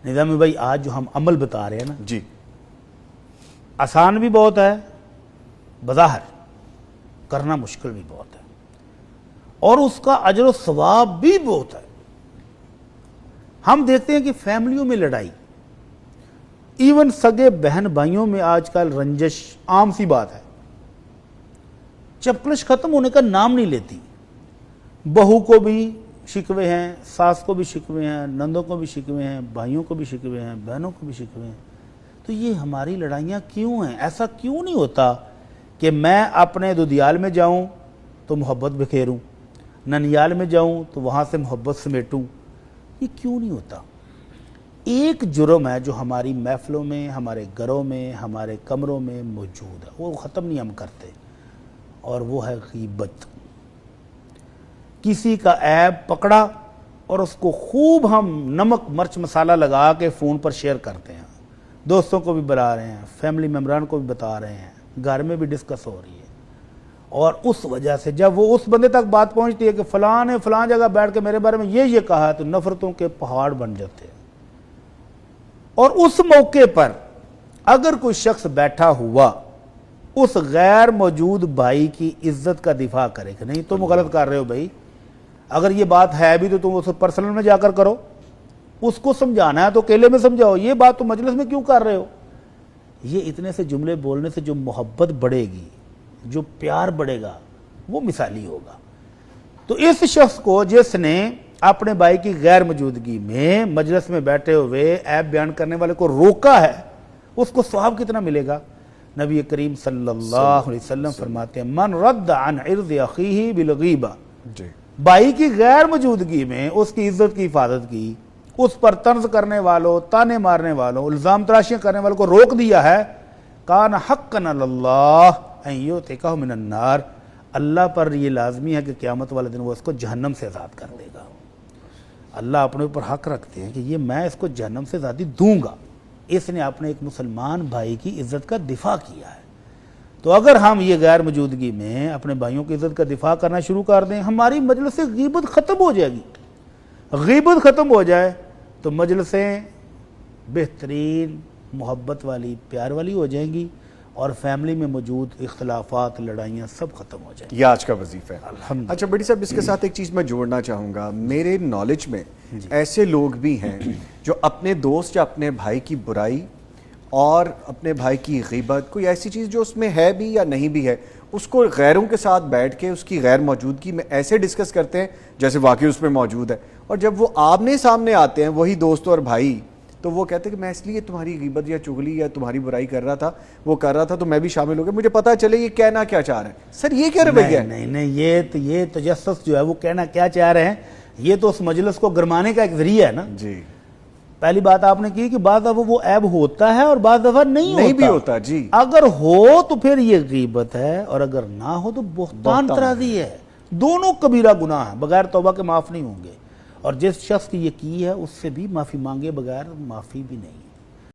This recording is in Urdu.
نظامی بھائی آج جو ہم عمل بتا رہے ہیں نا جی آسان بھی بہت ہے، بظاہر کرنا مشکل بھی بہت ہے، اور اس کا اجر و ثواب بھی بہت ہے۔ ہم دیکھتے ہیں کہ فیملیوں میں لڑائی، ایون سگے بہن بھائیوں میں آج کل رنجش عام سی بات ہے، چپکلش ختم ہونے کا نام نہیں لیتی۔ بہو کو بھی شکوے ہیں، ساس کو بھی شکوے ہیں، نندوں کو بھی شکوے ہیں، بھائیوں کو بھی شکوے ہیں، بہنوں کو بھی شکوے ہیں۔ تو یہ ہماری لڑائیاں کیوں ہیں؟ ایسا کیوں نہیں ہوتا کہ میں اپنے دودیال میں جاؤں تو محبت بکھیروں، ننیال میں جاؤں تو وہاں سے محبت سمیٹوں؟ یہ کیوں نہیں ہوتا؟ ایک جرم ہے جو ہماری محفلوں میں، ہمارے گھروں میں، ہمارے کمروں میں موجود ہے، وہ ختم نہیں ہم کرتے، اور وہ ہے غیبت۔ کسی کا عیب پکڑا اور اس کو خوب ہم نمک مرچ مسالہ لگا کے فون پر شیئر کرتے ہیں، دوستوں کو بھی بلا رہے ہیں، فیملی ممبران کو بھی بتا رہے ہیں، گھر میں بھی ڈسکس ہو رہی ہے، اور اس وجہ سے جب وہ اس بندے تک بات پہنچتی ہے کہ فلاں نے فلاں جگہ بیٹھ کے میرے بارے میں یہ کہا ہے، تو نفرتوں کے پہاڑ بن جاتے ہیں۔ اور اس موقع پر اگر کوئی شخص بیٹھا ہوا اس غیر موجود بھائی کی عزت کا دفاع کرے کہ نہیں تم غلط کر رہے ہو بھائی، اگر یہ بات ہے بھی تو تم اس پرسنل میں جا کر کرو، اس کو سمجھانا ہے تو اکیلے میں سمجھاؤ، یہ بات تم مجلس میں کیوں کر رہے ہو؟ یہ اتنے سے جملے بولنے سے جو محبت بڑھے گی، جو پیار بڑھے گا، وہ مثالی ہوگا۔ تو اس شخص کو جس نے اپنے بھائی کی غیر موجودگی میں مجلس میں بیٹھے ہوئے عیب بیان کرنے والے کو روکا ہے، اس کو ثواب کتنا ملے گا؟ نبی کریم صلی اللہ علیہ وسلم فرماتے ہیں من رد عن عرض اخیہ بالغیبہ، جی بھائی کی غیر موجودگی میں اس کی عزت کی حفاظت کی، اس پر طنز کرنے والوں، تانے مارنے والوں، الزام تراشیاں کرنے والوں کو روک دیا ہے، کان حقا علی اللہ ان یعتقہ من النار، اللہ پر یہ لازمی ہے کہ قیامت والے دن وہ اس کو جہنم سے آزاد کر دے گا۔ اللہ اپنے اوپر حق رکھتے ہیں کہ یہ میں اس کو جہنم سے آزادی دوں گا، اس نے اپنے ایک مسلمان بھائی کی عزت کا دفاع کیا ہے۔ تو اگر ہم یہ غیر موجودگی میں اپنے بھائیوں کی عزت کا دفاع کرنا شروع کر دیں، ہماری مجلس سے غیبت ختم ہو جائے گی۔ غیبت ختم ہو جائے تو مجلسیں بہترین، محبت والی، پیار والی ہو جائیں گی، اور فیملی میں موجود اختلافات، لڑائیاں سب ختم ہو جائیں گی۔ یہ آج کا وظیفہ ہے۔ الحمدللہ۔ اچھا بڑی صاحب، اس کے ساتھ ایک چیز میں جوڑنا چاہوں گا، میرے نالج میں ایسے لوگ بھی ہیں جو اپنے دوست یا اپنے بھائی کی برائی اور اپنے بھائی کی غیبت، کوئی ایسی چیز جو اس میں ہے بھی یا نہیں بھی ہے، اس کو غیروں کے ساتھ بیٹھ کے اس کی غیر موجودگی میں ایسے ڈسکس کرتے ہیں جیسے واقعی اس میں موجود ہے، اور جب وہ آمنے سامنے آتے ہیں وہی دوست اور بھائی، تو وہ کہتے ہیں کہ میں اس لیے تمہاری غیبت یا چغلی یا تمہاری برائی کر رہا تھا، وہ کر رہا تھا تو میں بھی شامل ہو گیا، مجھے پتہ چلے یہ کہنا کیا چاہ رہے ہیں۔ سر یہ کیا رویہ ہے؟ نہیں، یہ تجسس جو ہے وہ کہنا کیا چاہ رہے ہیں، یہ تو اس مجلس کو گرمانے کا ایک ذریعہ ہے نا۔ جی پہلی بات آپ نے کی کہ بعض دفعہ وہ عیب ہوتا ہے اور بعض دفعہ نہیں بھی ہوتا۔ جی اگر ہو تو پھر یہ غیبت ہے، اور اگر نہ ہو تو بہتان ترازی ہے۔ دونوں کبیرہ گناہ ہیں، بغیر توبہ کے معاف نہیں ہوں گے، اور جس شخص کی یہ کی ہے اس سے بھی معافی مانگے بغیر معافی بھی نہیں۔